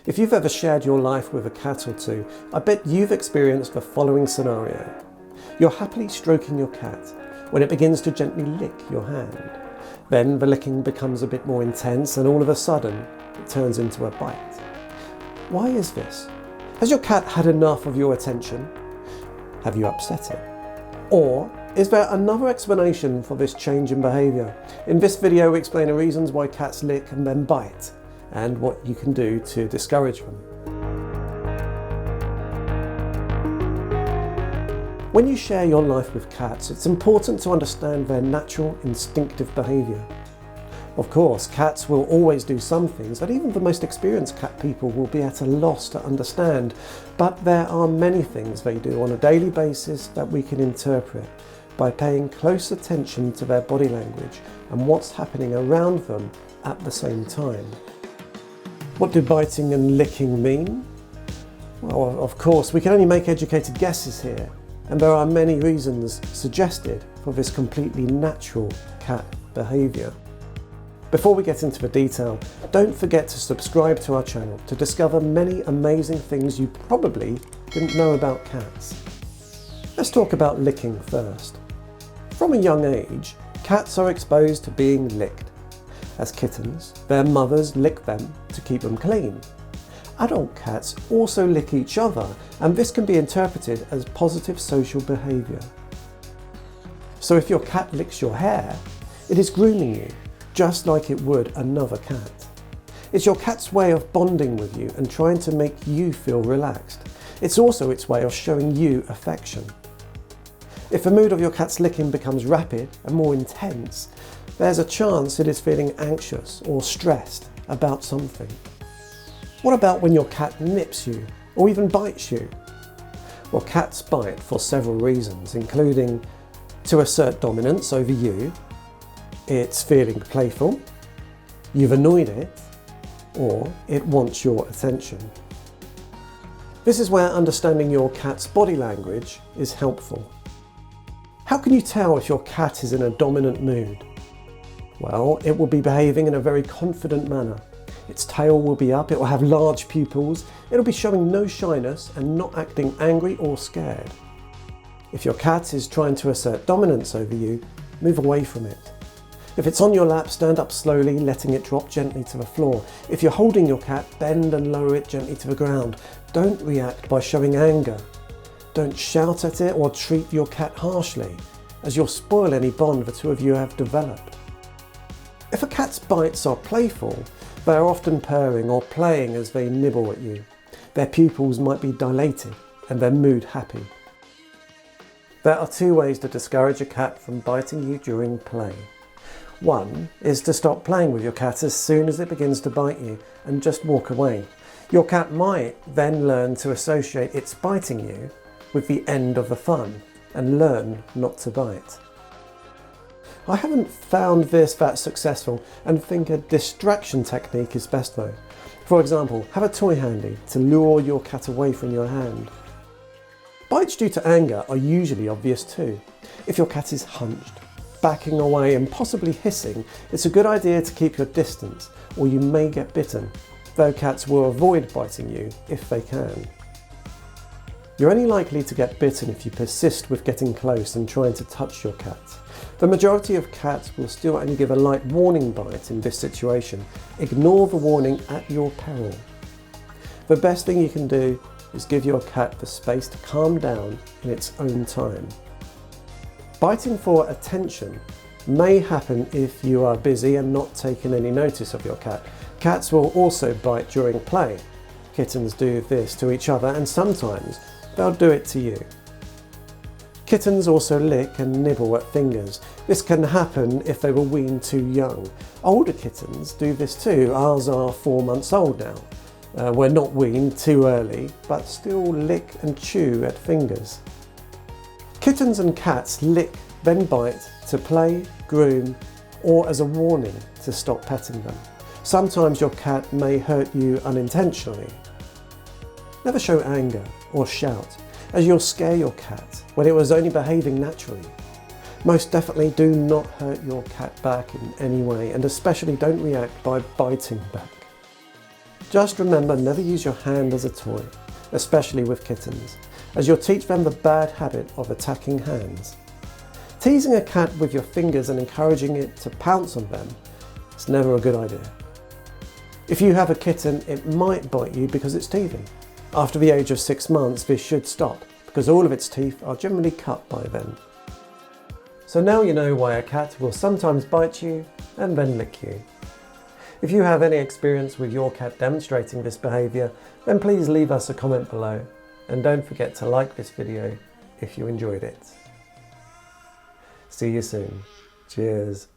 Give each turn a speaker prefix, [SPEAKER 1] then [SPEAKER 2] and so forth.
[SPEAKER 1] If you've ever shared your life with a cat or two, I bet you've experienced the following scenario. You're happily stroking your cat when it begins to gently lick your hand. Then the licking becomes a bit more intense and all of a sudden it turns into a bite. Why is this? Has your cat had enough of your attention? Have you upset it? Or is there another explanation for this change in behaviour? In this video we explain the reasons why cats lick and then bite, and what you can do to discourage them. When you share your life with cats, it's important to understand their natural instinctive behaviour. Of course, cats will always do some things that even the most experienced cat people will be at a loss to understand, but there are many things they do on a daily basis that we can interpret by paying close attention to their body language and what's happening around them at the same time. What do biting and licking mean? Well, of course, we can only make educated guesses here, and there are many reasons suggested for this completely natural cat behaviour. Before we get into the detail, don't forget to subscribe to our channel to discover many amazing things you probably didn't know about cats. Let's talk about licking first. From a young age, cats are exposed to being licked. As kittens, their mothers lick them to keep them clean. Adult cats also lick each other, and this can be interpreted as positive social behaviour. So if your cat licks your hair, it is grooming you, just like it would another cat. It's your cat's way of bonding with you and trying to make you feel relaxed. It's also its way of showing you affection. If the mood of your cat's licking becomes rapid and more intense, there's a chance it is feeling anxious or stressed about something. What about when your cat nips you or even bites you? Well, cats bite for several reasons, including to assert dominance over you, it's feeling playful, you've annoyed it, or it wants your attention. This is where understanding your cat's body language is helpful. How can you tell if your cat is in a dominant mood? Well, it will be behaving in a very confident manner. Its tail will be up, it will have large pupils, it'll be showing no shyness and not acting angry or scared. If your cat is trying to assert dominance over you, move away from it. If it's on your lap, stand up slowly, letting it drop gently to the floor. If you're holding your cat, bend and lower it gently to the ground. Don't react by showing anger. Don't shout at it or treat your cat harshly, as you'll spoil any bond the two of you have developed. If a cat's bites are playful, they are often purring or playing as they nibble at you. Their pupils might be dilated and their mood happy. There are two ways to discourage a cat from biting you during play. One is to stop playing with your cat as soon as it begins to bite you and just walk away. Your cat might then learn to associate its biting you with the end of the fun and learn not to bite. I haven't found this that successful and think a distraction technique is best though. For example, have a toy handy to lure your cat away from your hand. Bites due to anger are usually obvious too. If your cat is hunched, backing away and possibly hissing, it's a good idea to keep your distance or you may get bitten, though cats will avoid biting you if they can. You're only likely to get bitten if you persist with getting close and trying to touch your cat. The majority of cats will still only give a light warning bite in this situation. Ignore the warning at your peril. The best thing you can do is give your cat the space to calm down in its own time. Biting for attention may happen if you are busy and not taking any notice of your cat. Cats will also bite during play. Kittens do this to each other and sometimes they'll do it to you. Kittens also lick and nibble at fingers. This can happen if they were weaned too young. Older kittens do this too. Ours are 4 months old now. We're not weaned too early, but still lick and chew at fingers. Kittens and cats lick, then bite to play, groom, or as a warning to stop petting them. Sometimes your cat may hurt you unintentionally. Never show anger or shout, as you'll scare your cat when it was only behaving naturally. Most definitely do not hurt your cat back in any way, and especially don't react by biting back. Just remember, never use your hand as a toy, especially with kittens, as you'll teach them the bad habit of attacking hands. Teasing a cat with your fingers and encouraging it to pounce on them is never a good idea. If you have a kitten, it might bite you because it's teething. After the age of 6 months, this should stop, because all of its teeth are generally cut by then. So now you know why a cat will sometimes bite you and then lick you. If you have any experience with your cat demonstrating this behaviour, then please leave us a comment below, and don't forget to like this video if you enjoyed it. See you soon. Cheers.